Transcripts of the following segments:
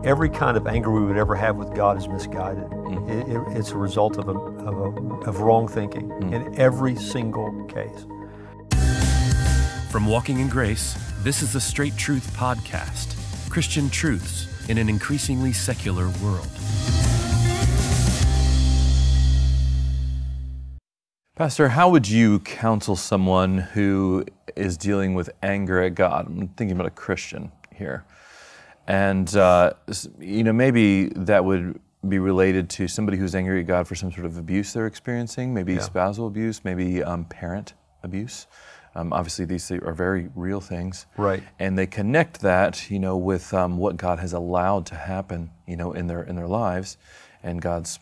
Every kind of anger we would ever have with God is misguided. It's a result of wrong thinking in every single case. From Walking in Grace, this is the Straight Truth Podcast, Christian truths in an increasingly secular world. Pastor, how would you counsel someone who is dealing with anger at God? I'm thinking about a Christian here. And, maybe that would be related to somebody who's angry at God for some sort of abuse they're experiencing, maybe spousal abuse, maybe parent abuse. Obviously, these are very real things. Right. And they connect that, with what God has allowed to happen, in their lives and God's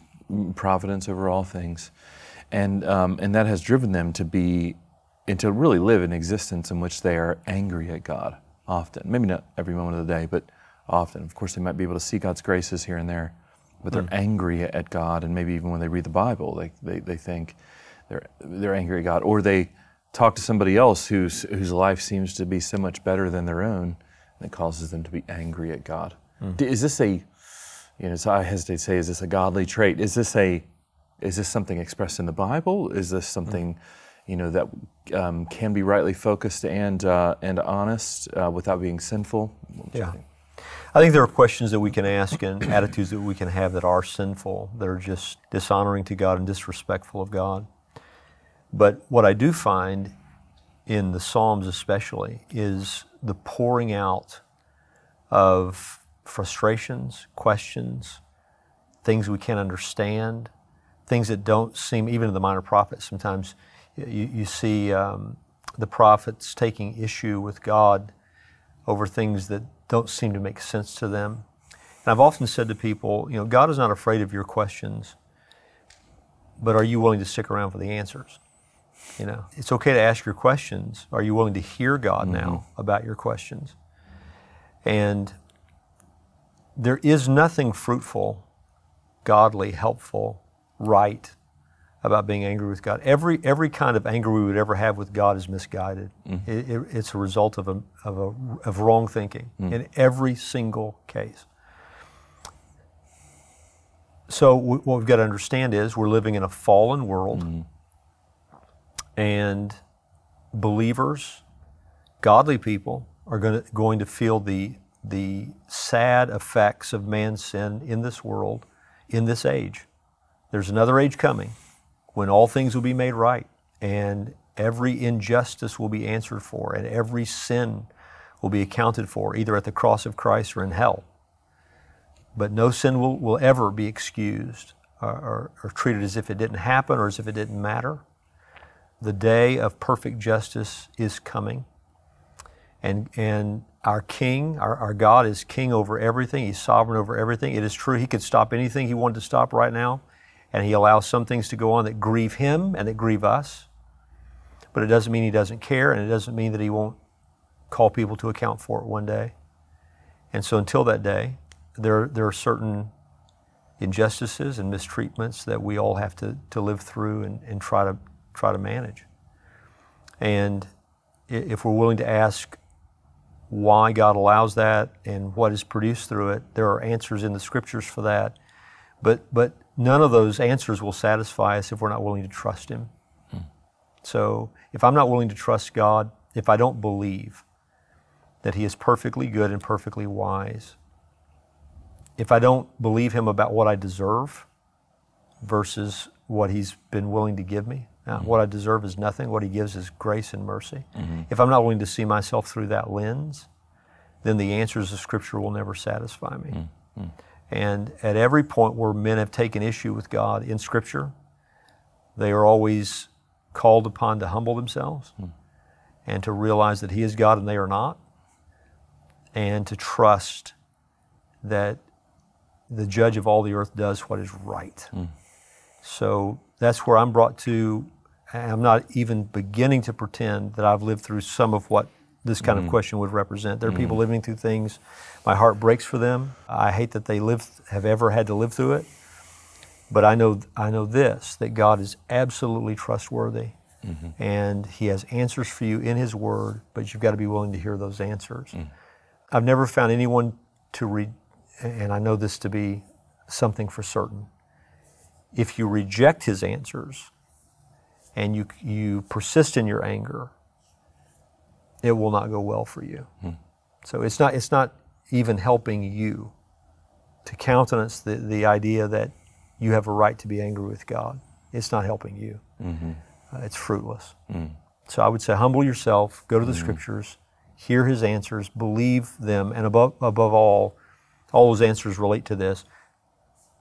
providence over all things. And that has driven them to really live an existence in which they are angry at God often. Maybe not every moment of the day, but often. Of course, they might be able to see God's graces here and there, but they're angry at God. And maybe even when they read the Bible, they think they're angry at God, or they talk to somebody else whose life seems to be so much better than their own, and it causes them to be angry at God. Is this so I hesitate to say, is this a godly trait? Is this something expressed in the Bible? Is this something, that can be rightly focused and honest without being sinful? Yeah. I think there are questions that we can ask and attitudes that we can have that are sinful, that are just dishonoring to God and disrespectful of God. But what I do find in the Psalms especially is the pouring out of frustrations, questions, things we can't understand, things that don't seem, even in the minor prophets, sometimes you see the prophets taking issue with God over things that don't seem to make sense to them. And I've often said to people, God is not afraid of your questions, but are you willing to stick around for the answers? It's okay to ask your questions. Are you willing to hear God now about your questions? And there is nothing fruitful, godly, helpful, right about being angry with God. Every kind of anger we would ever have with God is misguided. It's a result of wrong thinking in every single case. So what we've got to understand is we're living in a fallen world, and believers, godly people, are going to feel the sad effects of man's sin in this world, in this age. There's another age coming when all things will be made right, and every injustice will be answered for, and every sin will be accounted for, either at the cross of Christ or in hell. But no sin will ever be excused or treated as if it didn't happen or as if it didn't matter. The day of perfect justice is coming, and our King, our God is King over everything. He's sovereign over everything. It is true He could stop anything He wanted to stop right now, and He allows some things to go on that grieve Him and that grieve us. But it doesn't mean He doesn't care, and it doesn't mean that He won't call people to account for it one day. And so until that day, there are certain injustices and mistreatments that we all have to live through and try to manage. And if we're willing to ask why God allows that and what is produced through it, there are answers in the Scriptures for that. But none of those answers will satisfy us if we're not willing to trust Him. So if I'm not willing to trust God, if I don't believe that He is perfectly good and perfectly wise, if I don't believe Him about what I deserve versus what He's been willing to give me, what I deserve is nothing, what He gives is grace and mercy. If I'm not willing to see myself through that lens, then the answers of Scripture will never satisfy me. And at every point where men have taken issue with God in Scripture, they are always called upon to humble themselves and to realize that He is God and they are not, and to trust that the Judge of all the earth does what is right. So that's where I'm brought to. I'm not even beginning to pretend that I've lived through some of what this kind of question would represent. There are people living through things. My heart breaks for them. I hate that they have ever had to live through it. But I know this, that God is absolutely trustworthy, and He has answers for you in His Word, but you've got to be willing to hear those answers. I've never found anyone and I know this to be something for certain, if you reject His answers and you persist in your anger, it will not go well for you. So it's not even helping you to countenance the idea that you have a right to be angry with God. It's not helping you. It's fruitless. So I would say humble yourself, go to the Scriptures, hear His answers, believe them, and above all those answers relate to this,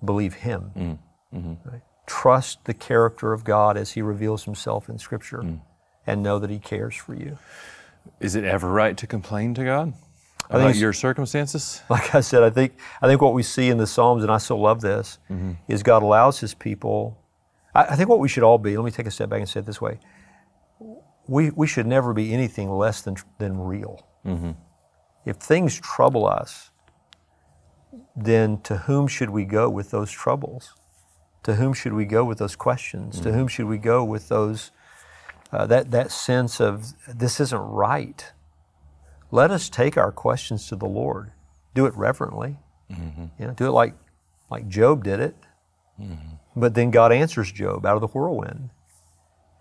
believe Him. Right? Trust the character of God as He reveals Himself in Scripture, and know that He cares for you. Is it ever right to complain to God about your circumstances? Like I said, I think what we see in the Psalms, and I so love this, is God allows His people. I think what we should all be, let me take a step back and say it this way, we should never be anything less than real. If things trouble us, then to whom should we go with those troubles? To whom should we go with those questions? To whom should we go with those that sense of this isn't right? Let us take our questions to the Lord. Do it reverently. Do it like Job did it. But then God answers Job out of the whirlwind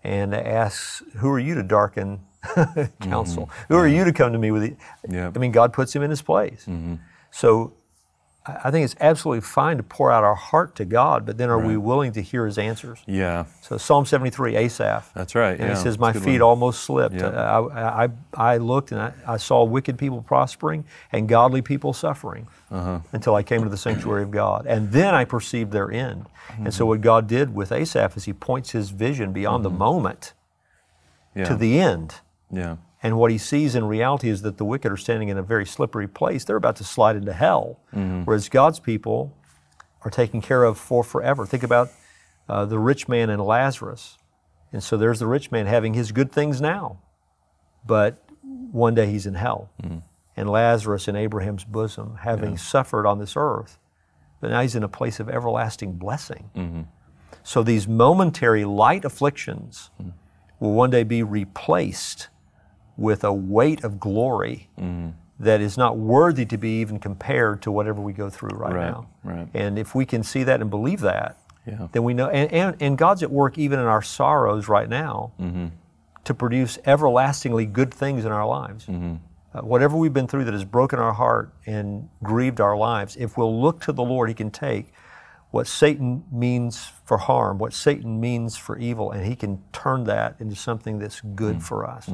and asks, "Who are you to darken counsel? Who are you to come to me with it?" I mean, God puts him in his place. So I think it's absolutely fine to pour out our heart to God, but then are we willing to hear His answers? So Psalm 73, Asaph. That's right. And he says, my feet almost slipped. I looked and I saw wicked people prospering and godly people suffering until I came to the sanctuary of God. And then I perceived their end. And so what God did with Asaph is He points his vision beyond the moment to the end. And what he sees in reality is that the wicked are standing in a very slippery place. They're about to slide into hell, whereas God's people are taken care of for forever. Think about the rich man and Lazarus. And so there's the rich man having his good things now, but one day he's in hell. And Lazarus in Abraham's bosom, having suffered on this earth, but now he's in a place of everlasting blessing. So these momentary light afflictions will one day be replaced with a weight of glory that is not worthy to be even compared to whatever we go through right now. And if we can see that and believe that, then we know, and God's at work even in our sorrows right now to produce everlastingly good things in our lives. Whatever we've been through that has broken our heart and grieved our lives, if we'll look to the Lord, He can take what Satan means for harm, what Satan means for evil, and He can turn that into something that's good for us.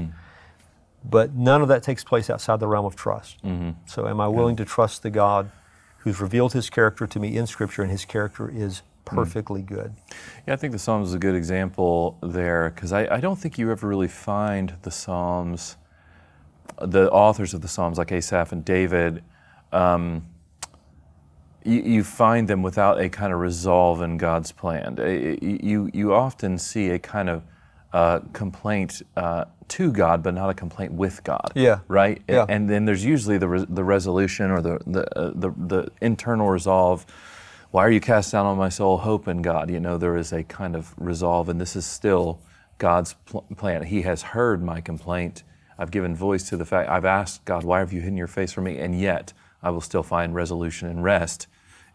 But none of that takes place outside the realm of trust. So am I willing to trust the God who's revealed His character to me in Scripture, and His character is perfectly good? I think the Psalms is a good example there, because I don't think you ever really find the Psalms, the authors of the Psalms like Asaph and David, you find them without a kind of resolve in God's plan. You often see a kind of complaint to God, but not a complaint with God. Right. And then there's usually the resolution or the internal resolve. Why are you cast down on my soul? Hope in God. There is a kind of resolve, and this is still God's plan. He has heard my complaint. I've given voice to the fact. I've asked God, why have you hidden your face from me? And yet I will still find resolution and rest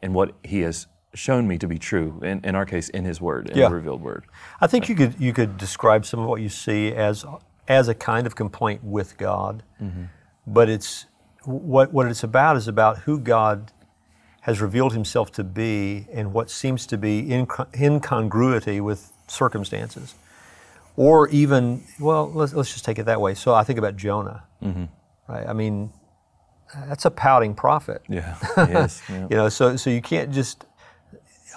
in what He has shown me to be true, in our case, in His Word, in the revealed Word. I think you could describe some of what you see as a kind of complaint with God, but it's what it's about is about who God has revealed Himself to be and what seems to be incongruity with circumstances, or even let's just take it that way. So I think about Jonah, right? I mean, that's a pouting prophet. Yes. So you can't just.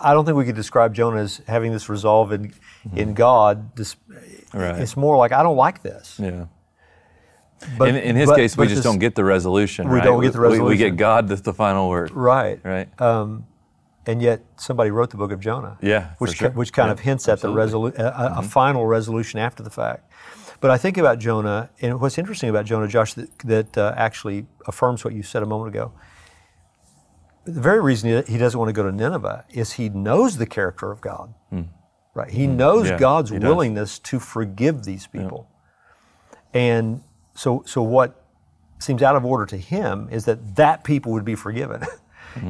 I don't think we could describe Jonah as having this resolve in God. It's more like, I don't like this. But in his case, we just don't get the resolution. We don't get the resolution. We get God the final word. Right. And yet somebody wrote the book of Jonah. Which kind of hints at a final resolution after the fact. But I think about Jonah, and what's interesting about Jonah, Josh, that actually affirms what you said a moment ago. The very reason he doesn't want to go to Nineveh is he knows the character of God, right? He knows God's willingness to forgive these people. And so what seems out of order to him is that people would be forgiven.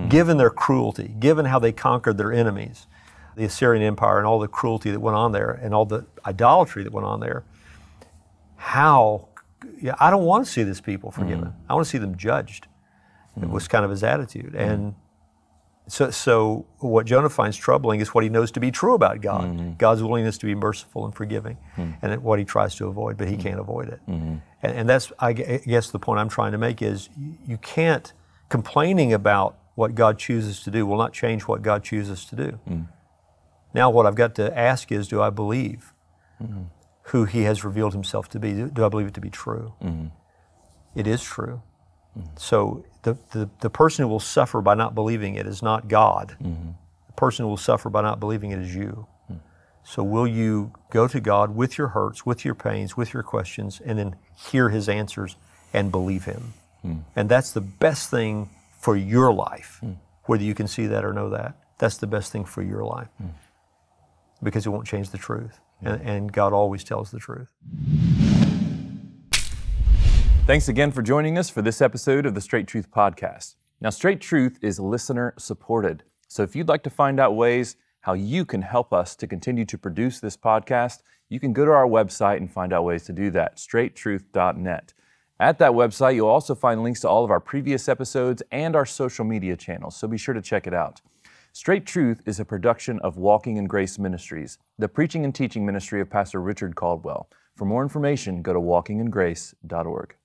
given their cruelty, given how they conquered their enemies, the Assyrian Empire and all the cruelty that went on there and all the idolatry that went on there. I don't want to see this people forgiven. I want to see them judged. It was kind of his attitude. And so what Jonah finds troubling is what he knows to be true about God, God's willingness to be merciful and forgiving, and what he tries to avoid, but he can't avoid it. And that's, I guess, the point I'm trying to make is you can't, complaining about what God chooses to do will not change what God chooses to do. Now what I've got to ask is, do I believe who he has revealed himself to be? Do I believe it to be true? It is true. So the person who will suffer by not believing it is not God. The person who will suffer by not believing it is you. So will you go to God with your hurts, with your pains, with your questions, and then hear his answers and believe him? And that's the best thing for your life, whether you can see that or know that. That's the best thing for your life, because it won't change the truth. And God always tells the truth. Thanks again for joining us for this episode of the Straight Truth Podcast. Now, Straight Truth is listener supported. So if you'd like to find out ways how you can help us to continue to produce this podcast, you can go to our website and find out ways to do that, straighttruth.net. At that website, you'll also find links to all of our previous episodes and our social media channels, so be sure to check it out. Straight Truth is a production of Walking in Grace Ministries, the preaching and teaching ministry of Pastor Richard Caldwell. For more information, go to walkingingrace.org.